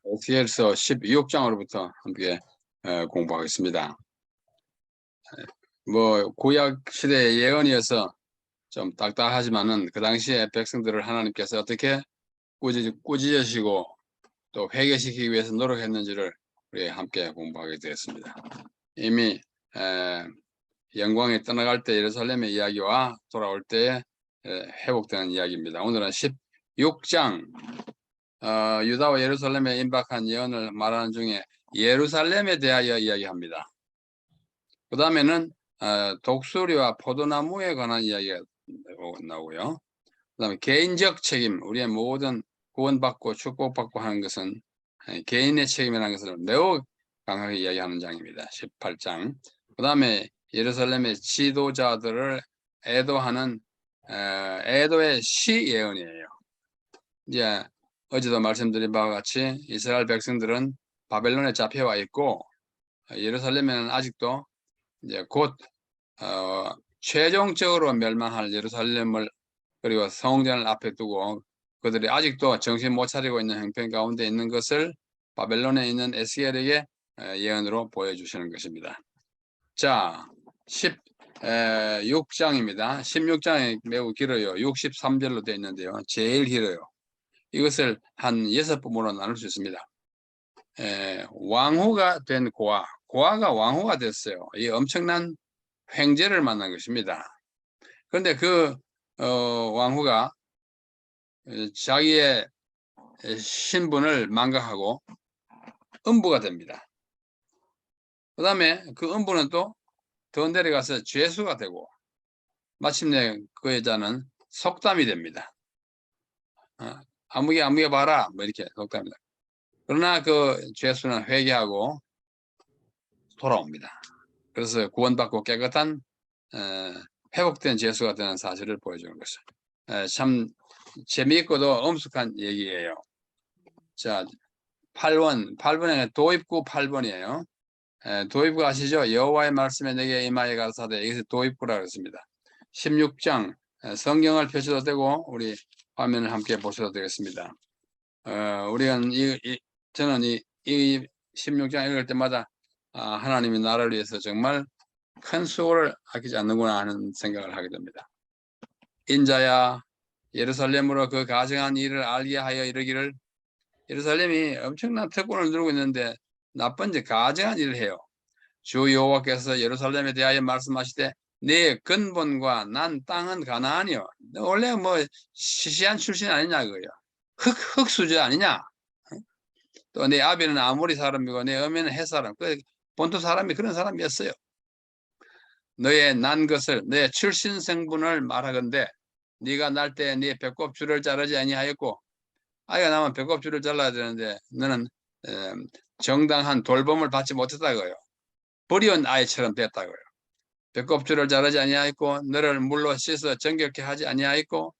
에스겔서 16장으로부터 함께 공부하겠습니다. 뭐 구약 시대의 예언이어서 좀 딱딱하지만은 그 당시에 백성들을 하나님께서 어떻게 꾸짖으시고 또 회개시키기 위해서 노력했는지를 우리 함께 공부하게 되었습니다. 이미 영광에 떠나갈 때 예루살렘의 이야기와 돌아올 때에 회복되는 이야기입니다. 오늘은 16장 유다와 예루살렘에 임박한 예언을 말하는 중에 예루살렘에 대하여 이야기합니다. 그 다음에는 독수리와 포도나무에 관한 이야기가 나오고요. 그 다음에 개인적 책임, 우리의 모든 구원받고 축복받고 하는 것은 개인의 책임이라는 것을 매우 강하게 이야기하는 장입니다. 18장. 그 다음에 예루살렘의 지도자들을 애도하는 애도의 시 예언이에요. 이제 어제도 말씀드린 바와 같이 이스라엘 백성들은 바벨론에 잡혀와 있고 예루살렘에는 아직도 이제 곧 최종적으로 멸망할 예루살렘을 그리고 성전을 앞에 두고 그들이 아직도 정신 못 차리고 있는 형편 가운데 있는 것을 바벨론에 있는 에스겔에게 예언으로 보여주시는 것입니다. 자, 16장입니다. 16장이 매우 길어요. 63절로 되어 있는데요. 제일 길어요. 이것을 한 6부분으로 나눌 수 있습니다. 왕후가 된 고아가 왕후가 됐어요. 이 엄청난 횡재를 만난 것입니다. 그런데 그 왕후가 자기의 신분을 망각하고 음부가 됩니다. 그 다음에 그 음부는 또 더 내려가서 죄수가 되고 마침내 그 여자는 속담이 됩니다. 아무개 봐라 뭐 이렇게 속담입니다. 그러나 그 죄수는 회개하고 돌아옵니다. 그래서 구원받고 깨끗한 회복된 죄수가 되는 사실을 보여주는 것이죠. 참 재미있고도 엄숙한 얘기예요. 자, 8번에 도입구 8번이에요. 도입구 아시죠? 여호와의 말씀에 내게 임하여 가라사대. 여기서 도입구라고 했습니다. 16장 성경을 펴셔도 되고 우리 화면을 함께 보셔도 되겠습니다. 저는 이 16장 읽을 때마다 하나님의 나라를 위해서 정말 큰 수고를 아끼지 않는구나 하는 생각을 하게 됩니다. 인자야 예루살렘으로 그 가증한 일을 알게 하여 이르기를. 예루살렘이 엄청난 특권을 누리고 있는데 나쁜 짓 가증한 일을 해요. 주 여호와께서 예루살렘에 대하여 말씀하시되 네 근본과 난 땅은 가나안이요. 원래 뭐 시시한 출신 아니냐 그거요. 흑수저 아니냐. 또 내 아비는 아모리 사람이고 내 어머니는 헷 사람. 그 본토 사람이 그런 사람이었어요. 너의 난 것을 내 출신 성분을 말하건대 네가 날 때 네 배꼽줄을 자르지 아니하였고 아이가 나면 배꼽줄을 잘라야 되는데 너는 정당한 돌봄을 받지 못했다고요. 버리온 아이처럼 됐다고요. 배꼽줄을 자르지 아니하였고 너를 물로 씻어 정결케 하지 아니하였고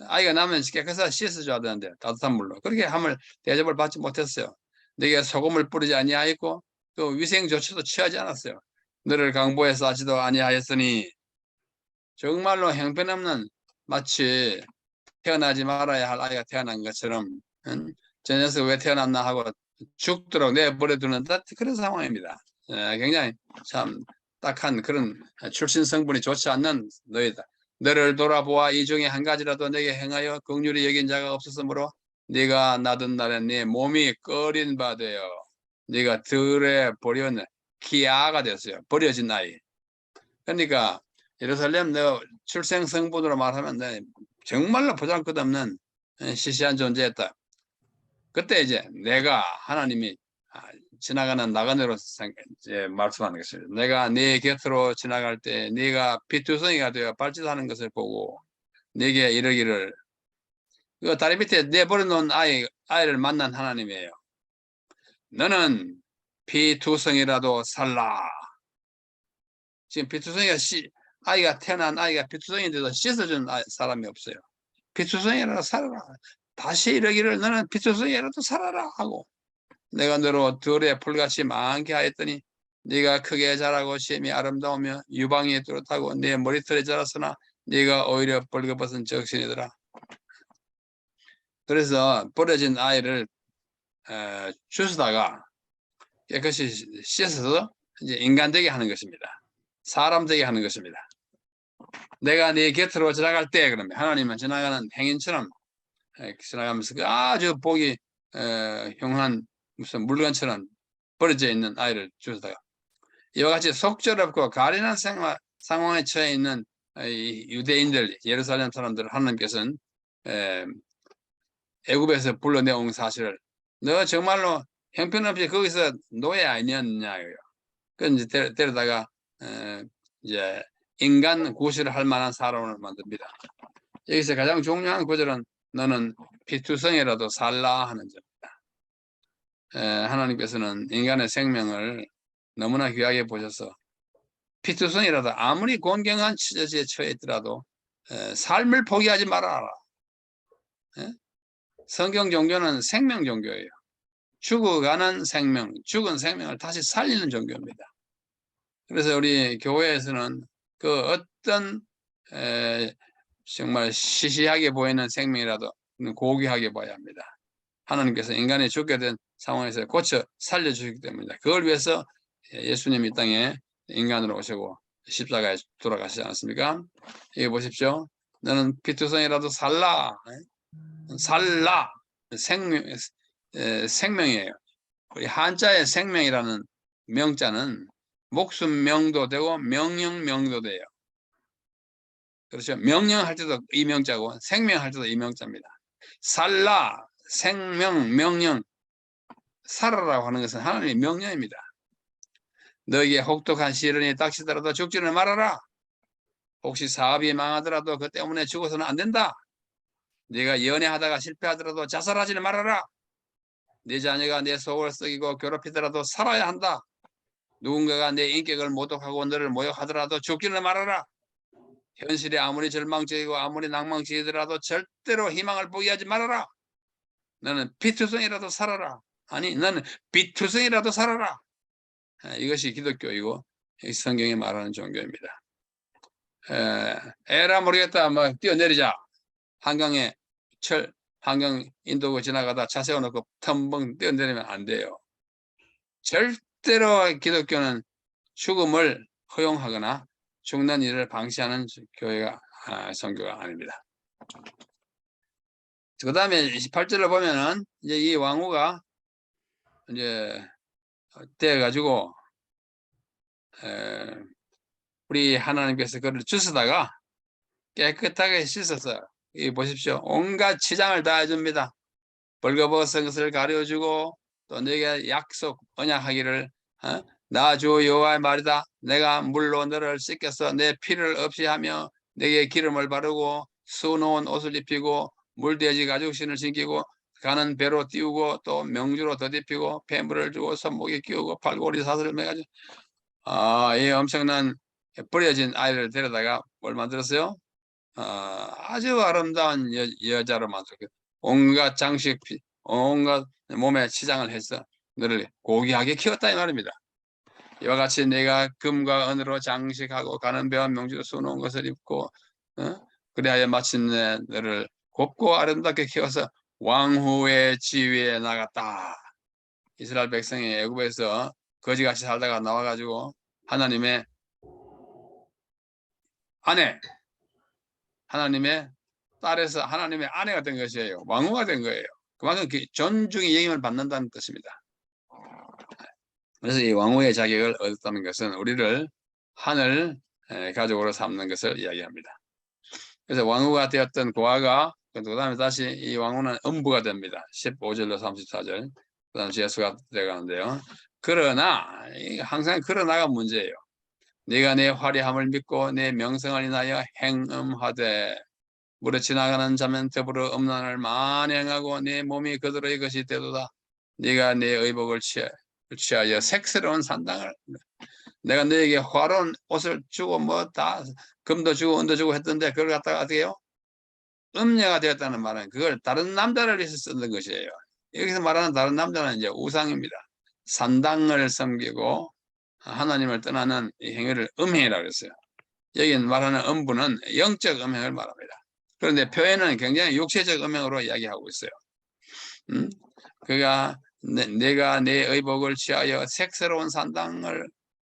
아이가 나면 깨끗하게 씻어줘야 되는데 따뜻한 물로 그렇게 함을 대접을 받지 못했어요. 네게 소금을 뿌리지 아니하였고 또 위생 조치도 취하지 않았어요. 너를 강보에 싸지도 아니하였으니 정말로 형편없는 마치 태어나지 말아야 할 아이가 태어난 것처럼 저 녀석 왜 태어났나 하고 죽도록 내버려두는 그런 상황입니다. 굉장히 참 딱한 그런 출신 성분이 좋지 않는 너희다. 너를 돌아보아 이 중에 한 가지라도 내게 행하여 긍휼히 여긴 자가 없었으므로 네가 나던 날에 네 몸이 꺼린 바 되어 네가 들에 버려진 기아가 됐어요. 버려진 아이. 그러니까 예루살렘 너 출생 성분으로 말하면 내 정말로 보잘것없는 시시한 존재였다. 그때 이제 내가 하나님이 지나가는 나그네로 말씀하는 것입니다. 내가 네 곁으로 지나갈 때 네가 피투성이가 되어 발짓하는 것을 보고 네게 이르기를 그 다리 밑에 내버려 놓은 아이를 만난 하나님이에요. 너는 피투성이라도 살라. 지금 피투성이가 아이가 태어난 아이가 피투성인데도 씻어준 사람이 없어요. 피투성이라도 살아라. 다시 이르기를 너는 피투성이라도 살아라 하고 내가 너로 들의 풀같이 많게 하였더니 네가 크게 자라고 심히 아름다우며 유방이 뚜렷하고 네 머리털에 자랐으나 네가 오히려 벌거벗은 적신이더라. 그래서 버려진 아이를 주스다가 깨끗이 씻어서 이제 인간 되게 하는 것입니다. 사람 되게 하는 것입니다. 내가 네 곁으로 지나갈 때 그러면 하나님은 지나가는 행인처럼 지나가면서 아주 보기 흉한 무슨 물건처럼 버려져 있는 아이를 주스다가 이와 같이 속절없고 가련한 상황에 처해 있는 유대인들, 예루살렘 사람들을 하나님께서는 애굽에서 불러내온 사실을 너 정말로 형편없이 거기서 노예 아니었냐고요. 그 이제 데려다가 이제 인간 구실을 할 만한 사람을 만듭니다. 여기서 가장 중요한 구절은 너는 피투성이라도 살라 하는 점입니다. 하나님께서는 인간의 생명을 너무나 귀하게 보셔서 피투성이라도 아무리 곤경한 처지에 처해 있더라도 삶을 포기하지 말아라. 성경 종교는 생명 종교예요. 죽어가는 생명, 죽은 생명을 다시 살리는 종교입니다. 그래서 우리 교회에서는 그 어떤 정말 시시하게 보이는 생명이라도 고귀하게 봐야 합니다. 하나님께서 인간이 죽게 된 상황에서 고쳐 살려주시기 때문입니다. 그걸 위해서 예수님이 땅에 인간으로 오시고 십자가에 돌아가시지 않았습니까? 여기 보십시오. 너는 피투성이라도 살라. 살라. 생명이에요. 우리 한자의 생명이라는 명자는 목숨명도 되고 명령명도 돼요. 그렇죠. 명령할 때도 이 명자고 생명할 때도 이 명자입니다. 살라, 생명, 명령. 살아라고 하는 것은 하나님의 명령입니다. 너에게 혹독한 시련이 닥치더라도 죽지는 말아라. 혹시 사업이 망하더라도 그 때문에 죽어서는 안 된다. 네가 연애하다가 실패하더라도 자살하지는 말아라. 네 자녀가 내 속을 썩이고 괴롭히더라도 살아야 한다. 누군가가 내 인격을 모독하고 너를 모욕하더라도 죽지는 말아라. 현실이 아무리 절망적이고 아무리 낭망적이더라도 절대로 희망을 포기하지 말아라. 너는 피투성이라도 살아라. 아니 너는 비투성이라도 살아라. 이것이 기독교이고 성경이 말하는 종교입니다. 에라 모르겠다. 뭐 뛰어내리자. 한강에 한강 인도고 지나가다 차 세워놓고 텀벙 뛰어내리면 안 돼요. 절대로 기독교는 죽음을 허용하거나 죽는 일을 방치하는 교회가 선교가 아닙니다. 그 다음에 28절을 보면은 이제 이 왕후가 이제 돼가지고 우리 하나님께서 그를 주스다가 깨끗하게 씻어서 이 보십시오. 온갖 치장을 다 해줍니다. 벌거벗은 것을 가려주고 또 너에게 약속 언약하기를 나 주 여호와의 말이다. 내가 물로 너를 씻겨서 내 피를 없이 하며 내게 기름을 바르고 수놓은 옷을 입히고 물돼지 가죽신을 신기고 가는 배로 띄우고 또 명주로 덧입히고 폐물을 주고 손목에 끼우고 팔고리 사슬을 매가지고 이 엄청난 버려진 아이를 데려다가 뭘 만들었어요? 아주 아름다운 여자로 만들었어요. 온갖 장식, 온갖 몸에 치장을 해서 너를 고귀하게 키웠다 이 말입니다. 이와 같이 내가 금과 은으로 장식하고 가는 배와 명주로 수놓은 것을 입고 그래야 마침내 너를 곱고 아름답게 키워서 왕후의 지위에 나갔다. 이스라엘 백성이 애굽에서 거지같이 살다가 나와가지고 하나님의 아내, 하나님의 딸에서 하나님의 아내가 된 것이에요. 왕후가 된 거예요. 그만큼 존중의 영임을 받는다는 뜻입니다. 그래서 이 왕후의 자격을 얻었다는 것은 우리를 하늘 가족으로 삼는 것을 이야기합니다. 그래서 왕후가 되었던 고아가 그 다음에 다시 이 왕후는 음부가 됩니다. 15절로 34절. 그 다음 예수가 되어가는데요. 그러나 항상 그러나가 문제예요. 네가 내 화려함을 믿고 내 명성을 인하여 행음하되 물에 지나가는 자면 더불어 음란을 만행하고 내 몸이 그대로의 것이 되도다. 네가 내 의복을 취하여 색스러운 산당을 내가 너에게 화려한 옷을 주고 뭐 다 금도 주고 은도 주고 했던데 그걸 갖다가 어떻게 해요? 음녀가 되었다는 말은 그걸 다른 남자를 위해서 쓰는 것이에요. 여기서 말하는 다른 남자는 이제 우상입니다. 산당을 섬기고 하나님을 떠나는 이 행위를 음행이라고 했어요. 여기 말하는 음부는 영적 음행을 말합니다. 그런데 표현은 굉장히 육체적 음행으로 이야기하고 있어요. 그가 내가 내 의복을 취하여 색스러운 산당을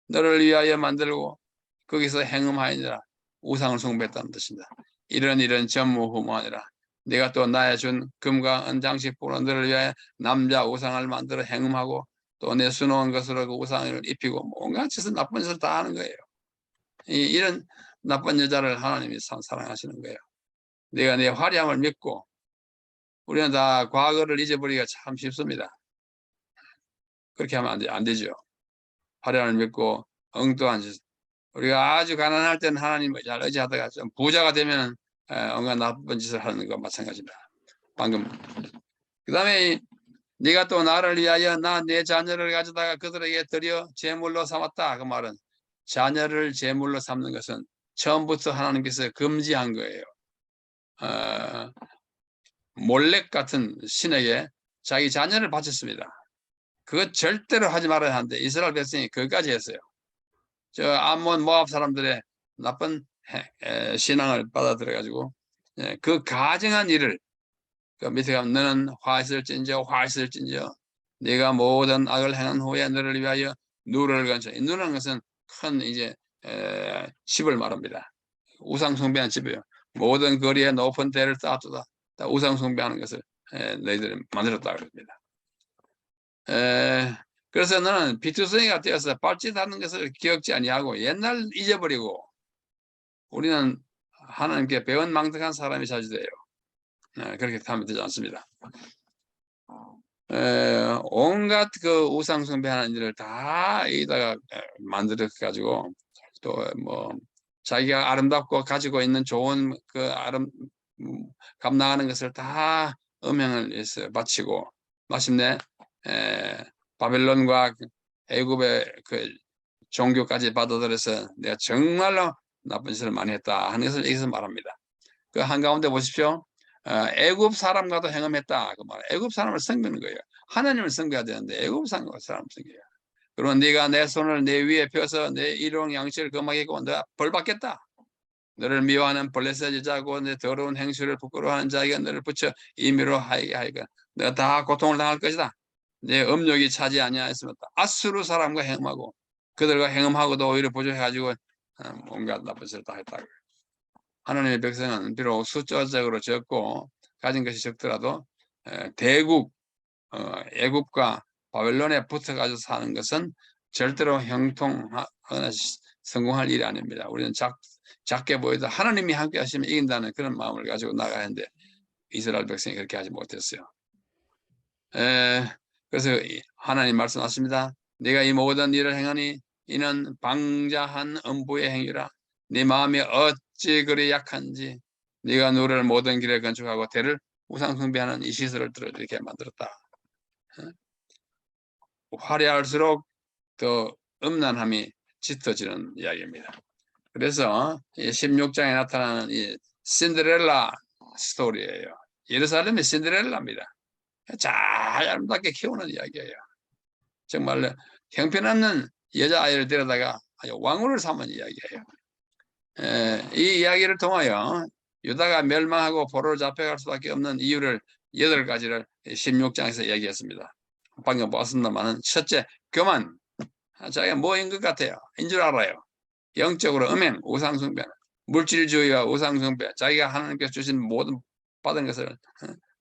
너를 위하여 만들고 거기서 행음하니라. 우상을 숭배했다는 뜻입니다. 이런 전무후무하니라. 내가 또 나의 준 금과 은장식으로 너를 위하여 남자 우상을 만들어 행음하고 또 내 수놓은 것으로 그 우상을 입히고 온갖 짓을 나쁜 짓을 다 하는 거예요. 이런 나쁜 여자를 하나님이 사랑하시는 거예요. 내가 내 화려함을 믿고 우리는 다 과거를 잊어버리기가 참 쉽습니다. 그렇게 하면 안 되죠. 화려함을 믿고 엉뚱한 짓. 우리가 아주 가난할 때는 하나님을 잘 의지하다가 좀 부자가 되면 온갖 나쁜 짓을 하는 것 마찬가지입니다. 방금 그 다음에 네가 또 나를 위하여 나 내 자녀를 가져다가 그들에게 드려 제물로 삼았다. 그 말은 자녀를 제물로 삼는 것은 처음부터 하나님께서 금지한 거예요. 몰렉 같은 신에게 자기 자녀를 바쳤습니다. 그거 절대로 하지 말아야 하는데 이스라엘 백성이 그것까지 했어요. 저 암몬 모압 사람들의 나쁜 신앙을 받아들여 가지고 그 가증한 일을 그 밑에 가면 너는 화 있을진저 네가 모든 악을 행한 후에 너를 위하여 누를 건져. 이 누라는 것은 큰 이제 집을 말합니다. 우상 숭배하는 집이에요. 모든 거리에 높은 대를 쌓아두다. 우상 숭배하는 것을 너희들이 만들었다 그럽니다. 그래서 너는 비투성이가 되어서 발짓하는 것을 기억지 아니하고 옛날 잊어버리고 우리는 하나님께 배운 망덕한 사람이 자주 돼요. 그렇게 하면 되지 않습니다. 온갖 그 우상 숭배하는 일을 다 여기다가 만들어 가지고 또 뭐 자기가 아름답고 가지고 있는 좋은 그 감나가는 것을 다 음행을 해서 바치고 마침내 바벨론과 애굽의 그 종교까지 받아들여서 내가 정말로 나쁜 짓을 많이 했다 하는 것을 여기서 말합니다. 그 한가운데 보십시오. 애굽 사람과도 행음했다. 그 말. 애굽 사람을 섬기는 거예요. 하나님을 섬겨야 되는데 애굽 사람을 섬겨요. 그리고 네가 내 손을 내 위에 펴서 내 일용 양식을 금하게 하고 내가 벌 받겠다. 너를 미워하는 블레셋 여자고 내 더러운 행실을 부끄러워하는 자에게 너를 붙여 임의로 하게 하리라. 내가 다 고통을 당할 것이다. 내 음욕이 차지 아니하였으면 아수르 사람과 행음하고 그들과 행음하고도 오히려 부족해가지고 온갖 나쁜 짓을 다 했다. 하나님의 백성은 비록 숫자적으로 적고 가진 것이 적더라도 대국 애굽과 바벨론에 붙어가지고 사는 것은 절대로 형통하거나 성공할 일이 아닙니다. 우리는 작게 보여도 하나님이 함께 하시면 이긴다는 그런 마음을 가지고 나가야 하는데 이스라엘 백성이 그렇게 하지 못했어요. 그래서 하나님 말씀하십니다. 네가 이 모든 일을 행하니 이는 방자한 음부의 행위라. 네 마음이 어찌 그리 약한지 네가 너를 모든 길에 건축하고 대를 우상 숭배하는 이 시설을 들어 이렇게 만들었다. 화려할수록 더 음란함이 짙어지는 이야기입니다. 그래서 16장에 나타나는 이 신데렐라 스토리예요. 예루살렘의 신데렐라입니다. 잘 아름답게 키우는 이야기예요. 정말 형편없는 여자아이를 데려다가 왕후를 삼은 이야기예요. 이 이야기를 통하여 유다가 멸망하고 포로로 잡혀갈 수밖에 없는 이유를 8가지를 16장에서 얘기했습니다. 방금 봤습니다만 첫째, 교만. 자기가 뭐인 것 같아요. 인 줄 알아요. 영적으로 음행, 우상숭배, 물질주의와 우상숭배, 자기가 하나님께서 주신 모든 받은 것을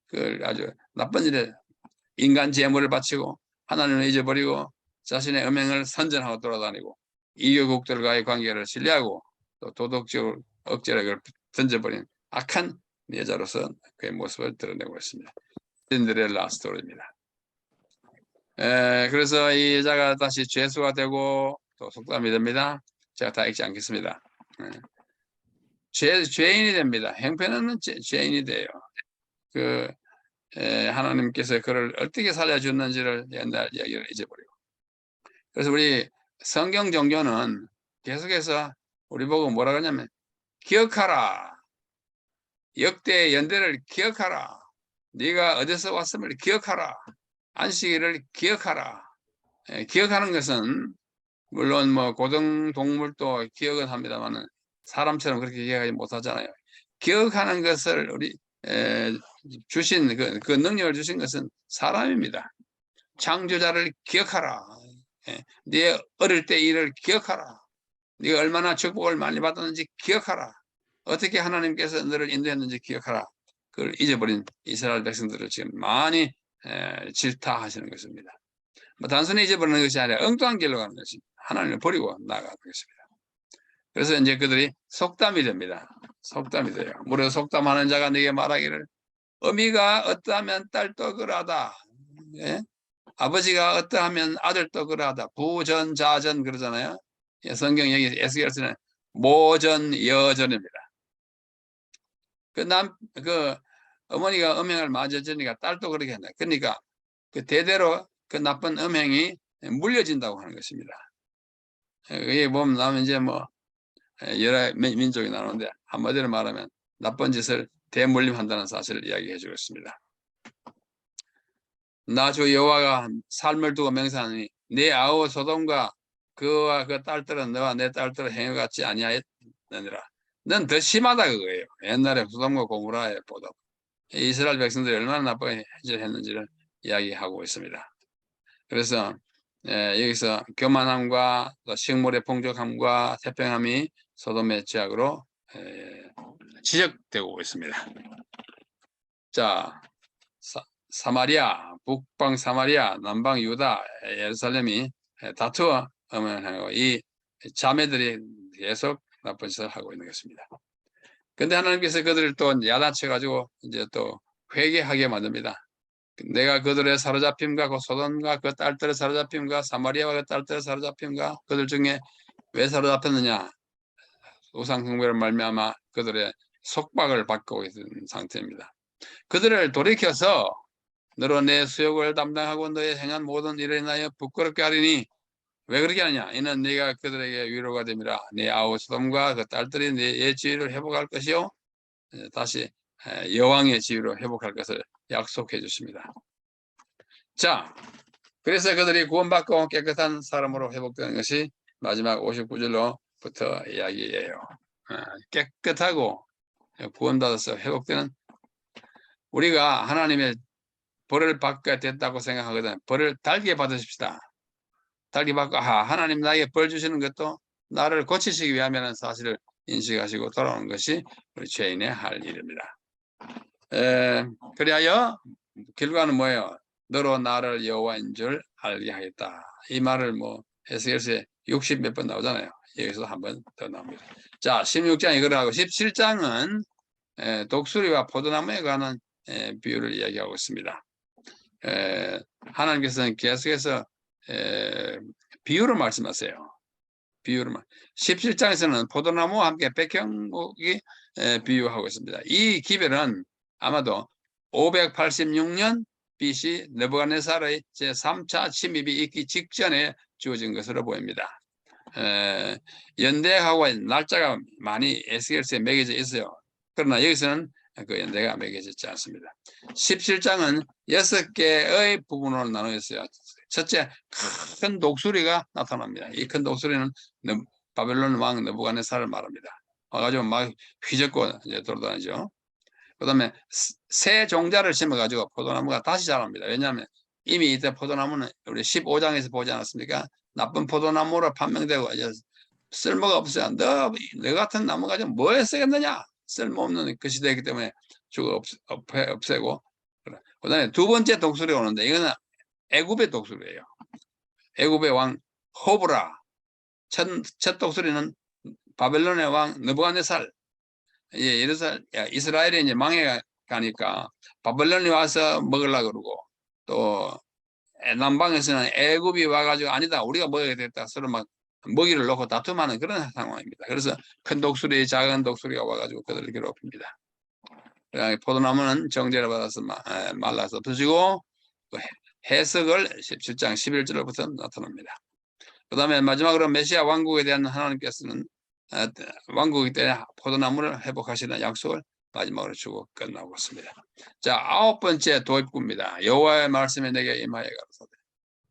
그 아주 나쁜 일에 인간 재물을 바치고 하나님을 잊어버리고 자신의 음행을 선전하고 돌아다니고 이교국들과의 관계를 신뢰하고 또 도덕적으로 억제로 던져버린 악한 여자로서 그의 모습을 드러내고 있습니다. 신데렐라 스토리입니다. 그래서 이 여자가 다시 죄수가 되고 또 속담이 됩니다. 제가 다 읽지 않겠습니다. 죄인이 됩니다. 형편없는 죄인이 돼요. 하나님께서 그를 어떻게 살려줬는지를 옛날 이야기를 잊어버리고. 그래서 우리 성경 종교는 계속해서 우리 보고 뭐라 그러냐면 기억하라. 역대 연대를 기억하라. 네가 어디서 왔음을 기억하라. 안식일을 기억하라. 기억하는 것은 물론 뭐 고등동물도 기억은 합니다만은 사람처럼 그렇게 기억하지 못하잖아요. 기억하는 것을 우리 주신 그 능력을 주신 것은 사람입니다. 창조자를 기억하라. 네 어릴 때 일을 기억하라. 네가 얼마나 축복을 많이 받았는지 기억하라. 어떻게 하나님께서 너를 인도했는지 기억하라. 그걸 잊어버린 이스라엘 백성들을 지금 많이 질타하시는 것입니다. 뭐 단순히 잊어버리는 것이 아니라 엉뚱한 길로 가는 것입니다. 하나님을 버리고 나가는 것입니다. 그래서 이제 그들이 속담이 됩니다. 속담이 돼요. 무려 속담하는 자가 네게 말하기를 어미가 어떠하면 딸도 그러하다. 예? 아버지가 어떠하면 아들도 그러하다. 부전자전 그러잖아요. 예, 성경 여기 에스겔서는 모전여전입니다. 그 어머니가 음행을 맞아주니까 딸도 그렇게 한다. 그러니까 그 대대로 그 나쁜 음행이 물려진다고 하는 것입니다. 여기 보면 나면 이제 뭐 여러 민족이 나오는데 한마디로 말하면 나쁜 짓을 대물림한다는 사실을 이야기해 주고 있습니다. 나 주 여호와가 삶을 두고 맹세하니 네 아우 소돔과 그와 그 딸들은 너와 내 딸들을 행해 같지 아니하였느니라. 넌 더 심하다 그거예요. 옛날에 소돔과 고모라에 보다 이스라엘 백성들이 얼마나 나쁘게 했는지를 이야기하고 있습니다. 그래서 여기서 교만함과 또 식물의 풍족함과 태평함이 소돔의 죄악으로 지적되고 있습니다. 자, 사마리아, 북방 사마리아, 남방 유다, 예루살렘이 다투어 하고 이 자매들이 계속 나쁜 짓을 하고 있는 것입니다. 근데 하나님께서 그들을 또 야단쳐 가지고 이제 또 회개하게 만듭니다. 내가 그들의 사로잡힘과 그 소돔과 그 딸들의 사로잡힘과 사마리아와 그 딸들의 사로잡힘과 그들 중에 왜 사로잡혔느냐? 우상 숭배를 말미암아 그들의 속박을 받고 있는 상태입니다. 그들을 돌이켜서 너로 내 수욕을 담당하고 너의 행한 모든 일에 인하여 부끄럽게 하리니 왜 그렇게 하냐? 이는 네가 그들에게 위로가 됨이라. 네 아우 소돔과 그 딸들이 네 지위를 회복할 것이요 다시 여왕의 지위로 회복할 것을 약속해 주십니다. 자, 그래서 그들이 구원받고 깨끗한 사람으로 회복되는 것이 마지막 59절로부터 이야기예요. 깨끗하고 구원받아서 회복되는 우리가 하나님의 벌을 받게 됐다고 생각하거든. 벌을 달게 받으십시다. 달게 받고 하나님 나에게 벌 주시는 것도 나를 고치시기 위함이라는 사실을 인식하시고 돌아오는 것이 우리 죄인의 할 일입니다. 그리하여 결과는 뭐예요? 너로 나를 여호와인 줄 알게 하겠다. 이 말을 뭐 에스겔서에 60 몇 번 나오잖아요. 여기서 한 번 더 나옵니다. 자, 16장이 그러하고 17장은 독수리와 포도나무에 관한 비유를 이야기하고 있습니다. 하나님께서는 계속해서 비유를 말씀하세요. 비유를 17장에서는 포도나무와 함께 백향목이 비유하고 있습니다. 이 기별은 아마도 586년 BC 느부갓네살의 제3차 침입이 있기 직전에 주어진 것으로 보입니다. 연대하고 날짜가 많이 에스겔서에 매겨져 있어요. 그러나 여기서는 그 연대가 매겨져 있지 않습니다. 17장은 6개의 부분으로 나눠 있어요. 첫째, 큰 독수리가 나타납니다. 이 큰 독수리는 바벨론 왕 느부갓네살을 말합니다. 와가지고 막 휘젓고 이제 돌아다니죠. 그 다음에 새 종자를 심어가지고 포도나무가 다시 자랍니다. 왜냐하면 이미 이때 포도나무는 우리 15장에서 보지 않았습니까? 나쁜 포도나무로 판명되고 이제 쓸모가 없어요. 너 같은 나무 가지고 뭐에 쓰겠느냐? 쓸모없는 것이 되기 때문에 죽어 없애고. 그 다음에 두 번째 독수리가 오는데 이거는 애굽의 독수리예요. 애굽의 왕 호브라. 첫 독수리는 바벨론의 왕 느부갓네살. 이스라엘이 이제 망해가니까 바벨론이 와서 먹으려고 그러고 또 남방에서는 애굽이 와가지고 아니다 우리가 먹어야 되겠다 서로 막 먹이를 놓고 다툼하는 그런 상황입니다. 그래서 큰 독수리 작은 독수리가 와가지고 그들을 괴롭힙니다. 포도나무는 정죄를 받아서 말라서 없어지고 해석을 17장 11절부터 나타납니다. 그 다음에 마지막으로 메시아 왕국에 대한 하나님께서는 왕국이 때 포도나무를 회복하시는 약속을 마지막으로 주고 끝나고 있습니다. 자, 9번째 도입구입니다. 여호와의 말씀에 내게 임하여 가로사대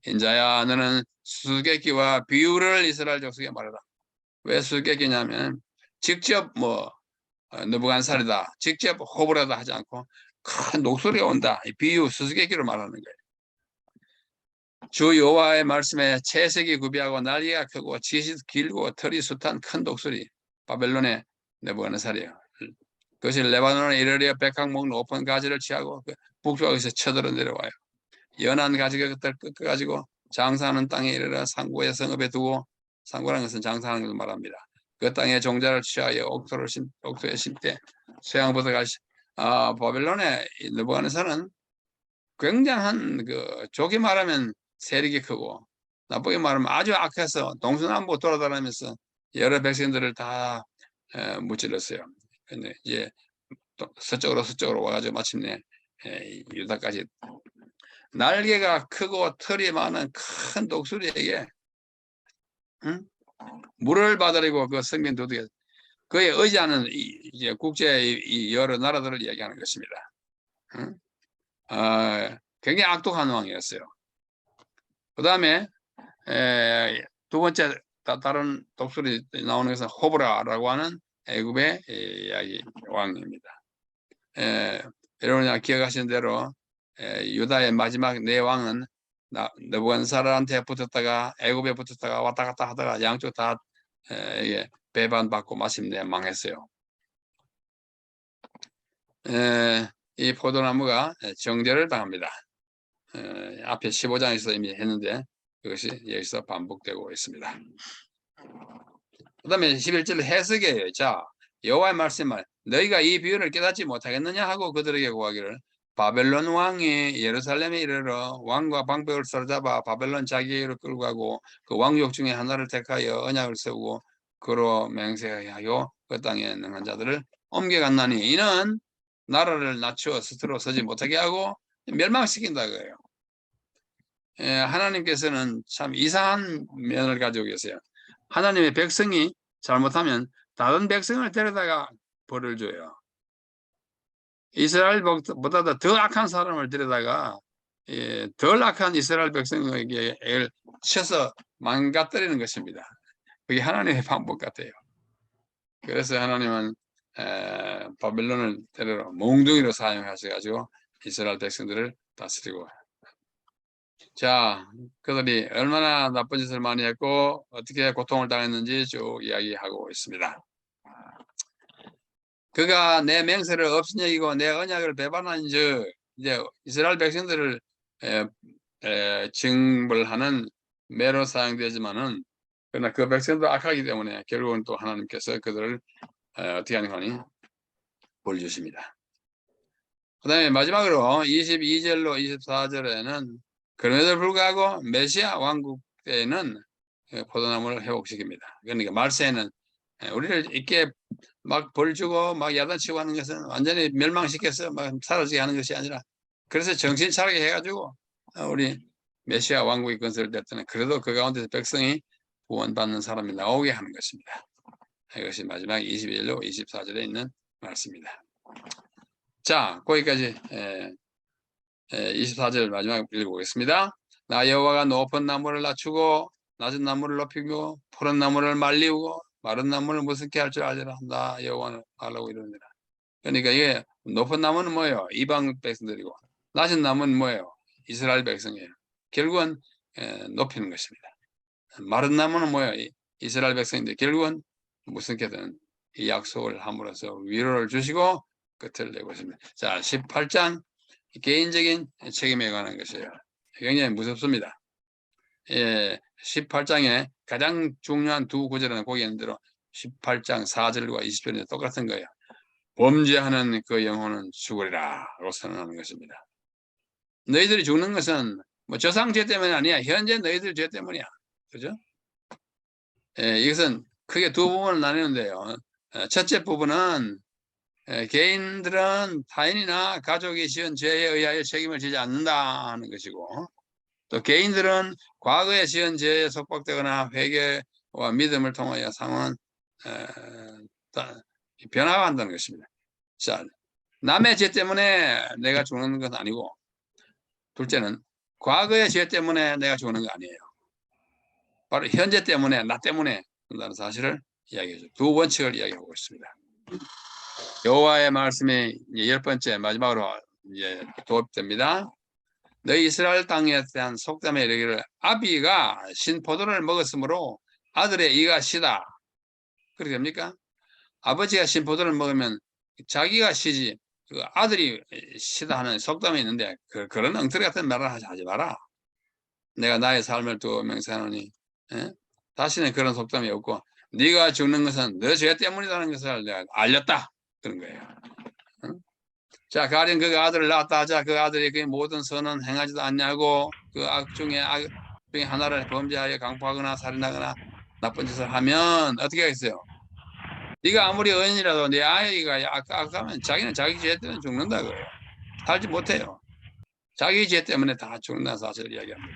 인자야 너는 수수께끼와 비유를 이스라엘 족속에 말하라. 왜 수수께끼냐면 직접 느부갓네살이다. 직접 호불하다 하지 않고 큰 녹소리가 온다. 이 비유 수수께끼로 말하는 거예요. 주 여호와의 말씀에 채색이 구비하고 날개가 크고 지시 길고 털이 숱한 큰 독수리 바벨론의 느부갓네살이에요. 그것이 레바논에 이르려 백항목 높은 가지를 취하고 북쪽에서 쳐들어 내려와요. 연한 가지가 꺾어가지고 장사하는 땅에 이르러 상고의 성읍에 두고, 상고라는 것은 장사하는 것을 말합니다. 그 땅에 종자를 취하여 옥토에 심되 소양부터 가시. 바벨론의 느부갓네살은 굉장한 좋게 말하면 세력이 크고 나쁘게 말하면 아주 악해서 동서남북 돌아다니면서 여러 백성들을 다 무찔렀어요. 근데 이제 또 서쪽으로 와가지고 마침내 유다까지. 날개가 크고 털이 많은 큰 독수리에게 물을 받으려고 그 성민 도둑에 그에 의지하는 이제 국제의 여러 나라들을 얘기하는 것입니다. 굉장히 악독한 왕이었어요. 그 다음에 두 번째 다른 독수리 나오는 것은 호브라라고 하는 애굽의 이야기 왕입니다. 여러분이 기억하시는 대로 유다의 마지막 네 왕은 느부갓네살한테 붙었다가 애굽에 붙었다가 왔다 갔다 하다가 양쪽 다 배반받고 마침내 망했어요. 이 포도나무가 정죄를 당합니다. 앞에 15장에서 이미 했는데 그것이 여기서 반복되고 있습니다. 그 다음에 11절 해석이에요. 자, 여호와의 말씀을 너희가 이 비유를 깨닫지 못하겠느냐 하고 그들에게 구하기를 바벨론 왕이 예루살렘에 이르러 왕과 방백을 사로잡아 바벨론 자기에게로 끌고 가고 그 왕족 중에 하나를 택하여 언약을 세우고 그로 맹세하여 그 땅에 능한 자들을 옮겨갔나니 이는 나라를 낮추어 스스로 서지 못하게 하고 멸망시킨다 그래요. 하나님께서는 참 이상한 면을 가지고 계세요. 하나님의 백성이 잘못하면 다른 백성을 데려다가 벌을 줘요. 이스라엘보다 더 악한 사람을 데려다가 덜 악한 이스라엘 백성에게 쳐서 망가뜨리는 것입니다. 그게 하나님의 방법 같아요. 그래서 하나님은 바벨론을 데려다 몽둥이로 사용하셔가지고 이스라엘 백성들을 다스리고. 자, 그들이 얼마나 나쁜 짓을 많이 했고 어떻게 고통을 당했는지 쭉 이야기하고 있습니다. 그가 내 맹세를 없인 여기고 내 언약을 배반한즉 이제 이스라엘 백성들을 징벌하는 매로 사용되지만은 그러나 그 백성도 악하기 때문에 결국은 또 하나님께서 그들을 어떻게 하는 거니 벌 주십니다. 그 다음에 마지막으로 22절로 24절에는 그럼에도 불구하고 메시아 왕국 때에는 포도나무를 회복시킵니다. 그러니까 말세에는 우리를 이렇게 막 벌 주고 막 야단치고 하는 것은 완전히 멸망시켜서 막 사라지게 하는 것이 아니라 그래서 정신 차리게 해가지고 우리 메시아 왕국이 건설될 때는 그래도 그 가운데서 백성이 구원받는 사람이 나오게 하는 것입니다. 이것이 마지막 21로 24절에 있는 말씀입니다. 자, 거기까지 24절 마지막 읽어보겠습니다. 나 여호와가 높은 나무를 낮추고 낮은 나무를 높이고 푸른 나무를 말리우고 마른 나무를 무섭게 할 줄 알리라. 나 여호와는 말라고 이러느니라. 그러니까 이게 높은 나무는 뭐예요? 이방 백성들이고 낮은 나무는 뭐예요? 이스라엘 백성이에요. 결국은 높이는 것입니다. 마른 나무는 뭐예요? 이스라엘 백성인데 결국은 무섭게든 이 약속을 함으로써 위로를 주시고 끝을 내고 있습니다. 자, 18장 개인적인 책임에 관한 것이에요. 굉장히 무섭습니다. 18장에 가장 중요한 두 구절은 거기 있는 대로 18장 4절과 20절이 똑같은 거예요. 범죄하는 그 영혼은 죽으리라 고 선언하는 것입니다. 너희들이 죽는 것은 뭐 저상죄 때문이 아니야. 현재 너희들 죄 때문이야. 그죠? 이것은 크게 두 부분을 나누는데요. 첫째 부분은 개인들은 타인이나 가족이 지은 죄에 의하여 책임을 지지 않는다 하는 것이고 또 개인들은 과거에 지은 죄에 속박되거나 회개와 믿음을 통하여 상황은 변화한다는 것입니다. 자, 남의 죄 때문에 내가 죽는 건 아니고 둘째는 과거의 죄 때문에 내가 죽는 거 아니에요. 바로 현재 때문에 나 때문에 그런다는 사실을 이야기해줘. 두 원칙을 이야기하고 있습니다. 여호와의 말씀이 이제 10번째 마지막으로 이제 도입됩니다. 너희 이스라엘 땅에 대한 속담에 이르기를 아비가 신 포도를 먹었으므로 아들의 이가 시다. 그렇게 됩니까? 아버지가 신 포도를 먹으면 자기가 시지 그 아들이 시다 하는 속담이 있는데 그런 엉터리 같은 말을 하지 마라. 내가 나의 삶을 두고 맹세하노니 다시는 그런 속담이 없고 네가 죽는 것은 너 죄 때문이라는 것을 내가 알렸다. 그런 거예요. 자, 가령 그 아들을 낳았다 하자. 그 아들이 그 모든 선은 행하지도 않냐고 그 악 중에 하나를 범죄하여 강포하거나 살인하거나 나쁜 짓을 하면 어떻게 하겠어요? 네가 아무리 의인이라도 네 아이가 악하면 자기는 자기 죄 때문에 죽는다 그래요. 살지 못해요. 자기 죄 때문에 다 죽는다는 사실을 이야기합니다.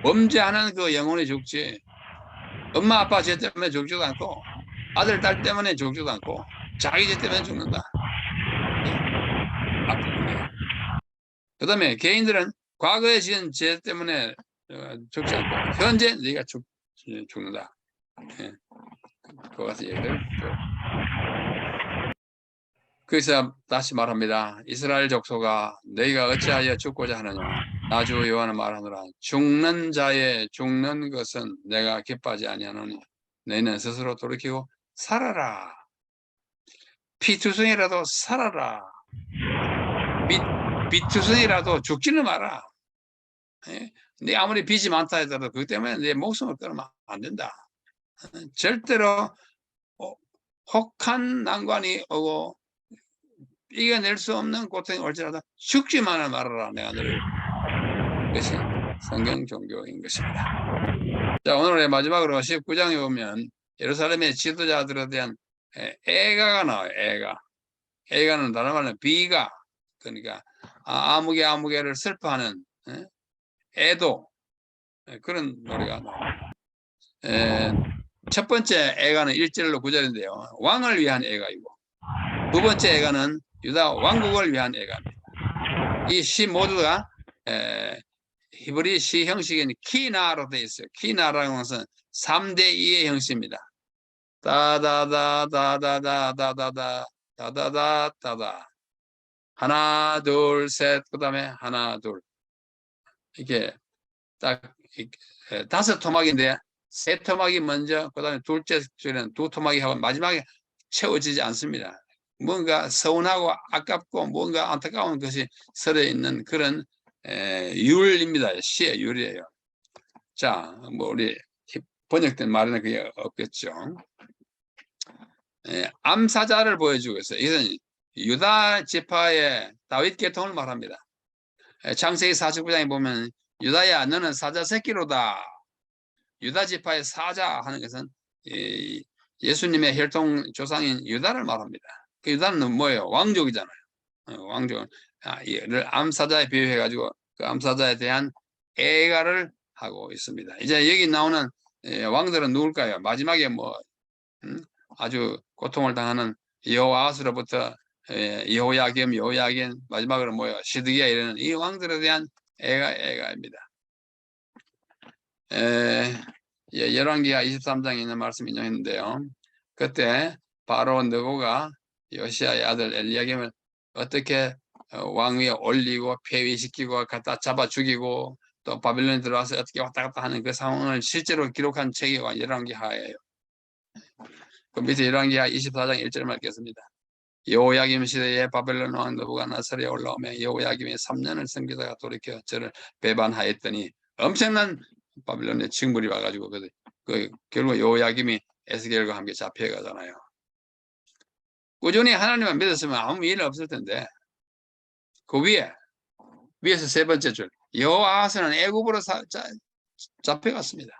범죄하는 그 영혼이 죽지 엄마 아빠 죄 때문에 죽지도 않고 아들 딸 때문에 죽지도 않고 자기 죄 때문에 죽는다. 그 다음에 개인들은 과거에 지은 죄 때문에 죽지 않고 현재 네가 죽는다. 그거 같은 얘기를. 그래서 다시 말합니다. 이스라엘 족속아 너희가 어찌하여 죽고자 하느냐. 나주 여호와는 말하노라. 죽는 자의 죽는 것은 내가 기뻐하지 아니하노니 너희는 스스로 돌이키고 살아라. 피투성이라도 살아라. 비투성이라도 죽지는 마라. 네 아무리 빚이 많다 하더라도 그것 때문에 내 목숨을 끊으면 안 된다. 절대로 혹한 난관이 오고 이겨낼 수 없는 고통이 올지라도 죽지만은 말아라. 내가 너를. 그것이 성경 종교인 것입니다. 자, 오늘의 마지막으로 19장에 보면 예루살렘의 지도자들에 대한 애가가 나와요. 애가는 다른 말로 비가, 그러니까 아무개를 슬퍼하는 애도, 그런 노래가 나옵니다. 첫 번째 애가는 1절로 9절인데요. 왕을 위한 애가이고 두 번째 애가는 유다 왕국을 위한 애가입니다. 이 시 모두가 히브리 시 형식인 키나로 되어 있어요. 키나라는 것은 3대 2의 형식입니다. 다다다다다다다다다다다다 하나 둘 셋 그다음에 하나 둘 이렇게 딱 5토막인데 세 토막이 먼저 그다음에 둘째 줄에는 두 토막이 하고 마지막에 채워지지 않습니다. 뭔가 서운하고 아깝고 뭔가 안타까운 것이 서려 있는 그런 율입니다. 시의 율이에요. 자, 뭐 우리 번역된 말에는 그게 없겠죠. 암사자를 보여주고 있어요. 이것은 유다 지파의 다윗 계통을 말합니다. 창세기 49장에 보면 유다야 너는 사자 새끼로다. 유다 지파의 사자 하는 것은 예수님의 혈통 조상인 유다를 말합니다. 그 유다는 뭐예요? 왕족이잖아요. 왕족은 이를 암사자에 비유해가지고 그 암사자에 대한 애가를 하고 있습니다. 이제 여기 나오는 왕들은 누굴까요? 마지막에 뭐 아주 고통을 당하는 여호아스로부터 여호야김, 마지막으로 뭐예요? 시드기야 이러는 이 왕들에 대한 애가입니다. 열왕기하 23장에 있는 말씀 인용했는데요. 그때 바로 느고가 요시야의 아들 엘리야김을 어떻게 왕 위에 올리고 폐위시키고 갖다 잡아 죽이고 또 바빌론에 들어와서 어떻게 왔다 갔다 하는 그 상황을 실제로 기록한 책이 열왕기하예요. 그 밑에 열왕기하 24장 1절을 읽겠습니다. 여호야김 시대에 바벨론 왕 느부갓네살이 올라오며 여호야김이 3년을 섬기다가 돌이켜 저를 배반하였더니 엄청난 바빌론의 징벌이 와가지고 결국 여호야김이 에스겔과 함께 잡혀가잖아요. 꾸준히 하나님만 믿었으면 아무 일 없을 텐데 그 위에서 세 번째 줄 여호아하스는 애굽으로 잡혀갔습니다.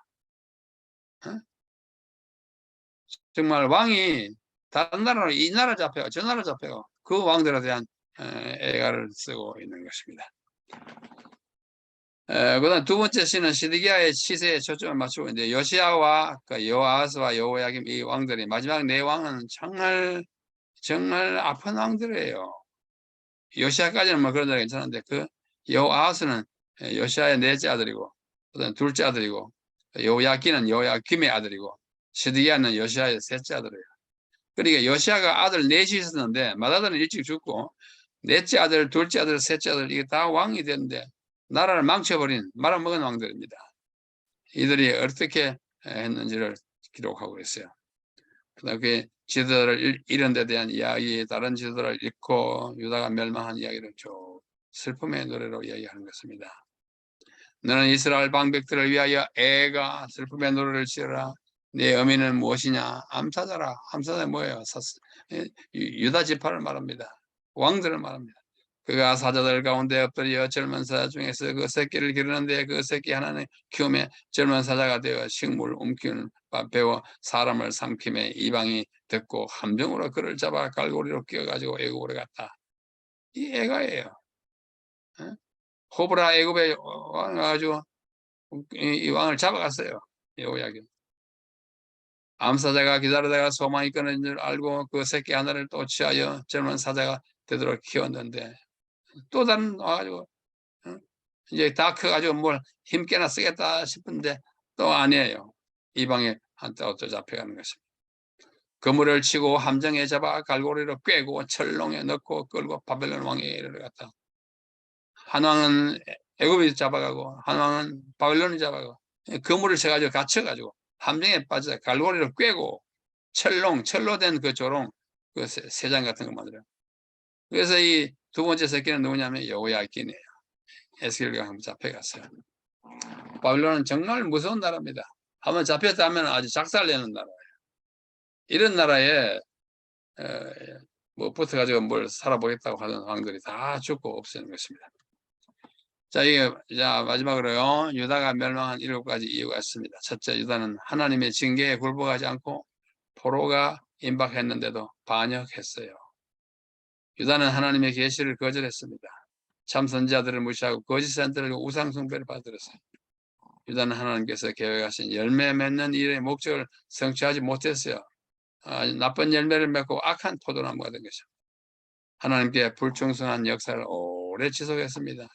정말 왕이 다른 나라로 이 나라 잡혀가 저 나라 잡혀가 그 왕들에 대한 애가를 쓰고 있는 것입니다. 그다음 두 번째 시는 시드기야의 시세에 초점을 맞추고 있는데 요시야와 여호아하스와 여호야김 이 왕들이 마지막 네 왕은 정말 아픈 왕들이에요. 요시야까지는 뭐 그런 데가 괜찮은데 그 여호아하스는 요시야의 넷째 아들이고 그다음 둘째 아들이고 여호야김은 여호야김의 아들이고 시드기야는 요시야의 셋째 아들이에요. 그러니까 요시아가 아들 넷이 있었는데 맏아들은 일찍 죽고 넷째 아들, 둘째 아들, 셋째 아들 이게 다 왕이 됐는데 나라를 망쳐버린 말아먹은 왕들입니다. 이들이 어떻게 했는지를 기록하고 있어요. 그다음에 그 지도자를 잃은 데 대한 이야기, 다른 지도자를 잃고 유다가 멸망한 이야기를 쭉 슬픔의 노래로 이야기하는 것입니다. 너는 이스라엘 방백들을 위하여 애가 슬픔의 노래를 지어라. 네 어미는 무엇이냐? 암사자라. 암사자 뭐예요? 유다 지파를 말합니다. 왕들을 말합니다. 그가 사자들 가운데 엎드려 젊은 사자 중에서 그 새끼를 기르는데 그 새끼 하나는 키움에 젊은 사자가 되어 식물 움키우는 바 배워 사람을 삼킴에 이방이 듣고 함정으로 그를 잡아 갈고리로 끼워가지고 애굽으로 갔다. 이 애가예요. 호브라 애굽의 왕을 가지고 이 왕을 잡아갔어요. 여호야긴. 암사자가 기다리다가 소망이 끊어진 줄 알고 그 새끼 하나를 또 취하여 젊은 사자가 되도록 키웠는데 또 다른 와가지고 이제 다 커가지고 뭘 힘께나 쓰겠다 싶은데 또 아니에요. 이방에 한때 또 잡혀가는 것입니다. 그물을 치고 함정에 잡아 갈고리로 꿰고 철롱에 넣고 끌고 바벨론 왕에 이르러갔다. 한 왕은 애굽이 잡아가고 한 왕은 바벨론이 잡아가고 그물을 쳐가지고 갇혀가지고 함정에 빠져 갈고리로 꿰고 철로 된 그 조롱 그 세장 같은 거 만들어요. 그래서 이 두 번째 새끼는 누구냐면 여호야긴이에요. 에스겔과 한번 잡혀갔어요. 바벨론은 정말 무서운 나라입니다. 한번 잡혔다면 아주 작살내는 나라예요. 이런 나라에 뭐 붙어가지고 뭘 살아보겠다고 하는 왕들이 다 죽고 없애는 것입니다. 자, 이게 마지막으로요. 유다가 멸망한 7가지 이유가 있습니다. 첫째, 유다는 하나님의 징계에 굴복하지 않고 포로가 임박했는데도 반역했어요. 유다는 하나님의 계시를 거절했습니다. 참 선지자들을 무시하고 거짓 선지자들을 우상 숭배를 받들었어요. 유다는 하나님께서 계획하신 열매 맺는 일의 목적을 성취하지 못했어요. 나쁜 열매를 맺고 악한 포도나무가 된 것이죠. 하나님께 불충성한 역사를 오래 지속했습니다.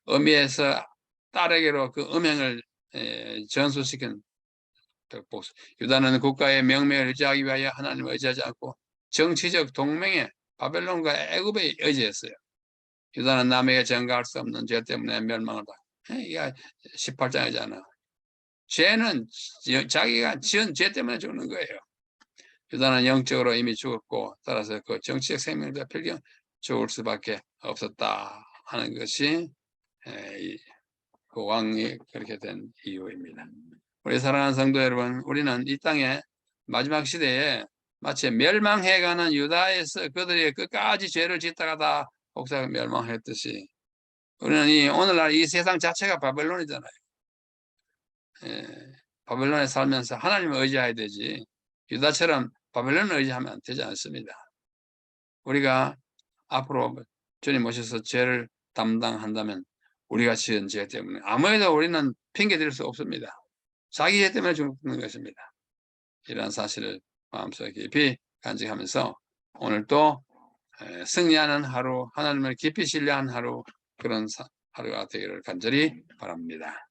어미에서 딸에게로 그 음행을 전수시킨 복수. 유다는 국가의 명맥을 유지하기 위하여 하나님을 의지하지 않고 정치적 동맹에 바벨론과 애굽에 의지했어요. 유다는 남에게 전가할 수 없는 죄 때문에 멸망을 받고 이게 18장이잖아. 죄는 자기가 지은 죄 때문에 죽는 거예요. 유다는 영적으로 이미 죽었고 따라서 그 정치적 생명도 필경 죽을 수밖에 없었다 하는 것이 그 왕이 그렇게 된 이유입니다. 우리 사랑하는 성도 여러분, 우리는 이 땅에 마지막 시대에 마치 멸망해가는 유다에서 그들이 끝까지 죄를 짓다가 다 복사가 멸망했듯이 우리는 오늘날 이 세상 자체가 바벨론이잖아요. 바벨론에 살면서 하나님을 의지해야 되지 유다처럼 바벨론을 의지하면 되지 않습니다. 우리가 앞으로 주님 오셔서 죄를 담당한다면 우리가 지은 죄 때문에 아무래도 우리는 핑계 댈 수 없습니다. 자기 죄 때문에 죽는 것입니다. 이러한 사실을 마음속에 깊이 간직하면서 오늘 또 승리하는 하루, 하나님을 깊이 신뢰한 하루, 그런 하루가 되기를 간절히 바랍니다.